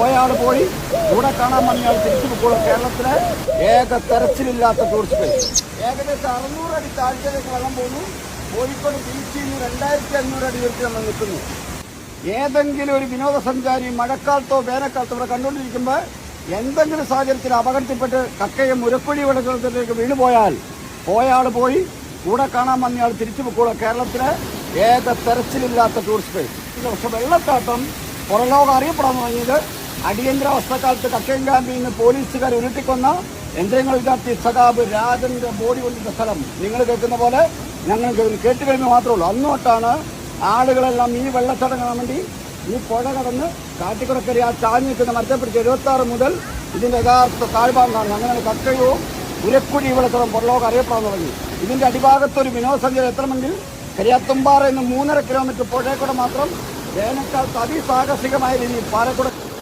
പോയാൾ പോയി, കൂടെ കാണാൻ വന്നയാൾ തിരിച്ചു പോയിക്കോളൂ. കേരളത്തിലെ ഏക തെരച്ചിലില്ലാത്ത ടൂറിസ്റ്റ് പ്ലേസ്. ഏകദേശം 600 അടി താഴ്ചയിലേക്ക് വെള്ളം പോകുന്നു. കോഴിക്കോട് ബീച്ചിൽ നിന്ന് 2500 അടി ഉയർത്തി നമ്മൾ നിൽക്കുന്നു. ഏതെങ്കിലും ഒരു വിനോദസഞ്ചാരി മഴക്കാലത്തോ വേനൽക്കാലത്തോ ഇവിടെ കണ്ടുകൊണ്ടിരിക്കുമ്പോൾ എന്തെങ്കിലും സാഹചര്യത്തിൽ അപകടത്തിൽപ്പെട്ട് കക്കയും മുരക്കുഴി വെള്ളത്തിലേക്ക് വീണുപോയാൽ പോയാൾ പോയി, കൂടെ കാണാൻ വന്നയാൾ തിരിച്ചു പോയിക്കോളൂ. കേരളത്തിലെ ഏക തെരച്ചിലില്ലാത്ത ടൂറിസ്റ്റ് പ്ലേസ്. പക്ഷെ വെള്ളച്ചാട്ടം പുറലോകം അറിയപ്പെടാൻ തുടങ്ങിയത് അടിയന്തരാവസ്ഥക്കാലത്ത് കക്കയം ക്യാമ്പിൽ നിന്ന് പോലീസുകാർ ഉരുട്ടിക്കൊന്ന യന്ത്രങ്ങൾ വിദ്യാർത്ഥി സഖാബ് രാജന്റെ ബോഡി കൊണ്ടിട്ട സ്ഥലം നിങ്ങൾ കേൾക്കുന്ന പോലെ ഞങ്ങൾ കേട്ട് കഴിയുമ്പോൾ മാത്രമേ ഉള്ളൂ. അന്ന് തൊട്ടാണ് ആളുകളെല്ലാം ഈ വെള്ളച്ചാട്ടം കാണാൻ വേണ്ടി ഈ പുഴ കടന്ന് കാട്ടിക്കുറക്കരി ആ ചാഞ്ഞ് നിൽക്കുന്ന മരത്തെ പിടിച്ച് 76 മുതൽ ഇതിൻ്റെ യഥാർത്ഥ താഴ്ഭാഗം കാണുന്നത്. അങ്ങനെ കക്കയോ ഉരക്കുഴി വെള്ളച്ചാട്ടം പുറലോകം അറിയപ്പെടാൻ തുടങ്ങി. ഇതിൻ്റെ അടിഭാഗത്തൊരു വിനോദസഞ്ചാരം എത്തണമെങ്കിൽ കരിയാത്തുംപാറ എന്ന് 3.5 കിലോമീറ്റർ പുഴയെക്കൂടെ മാത്രം വേനൽക്കാലത്ത് അതിസാഹസികമായ രീതിയിൽ പാലക്കുട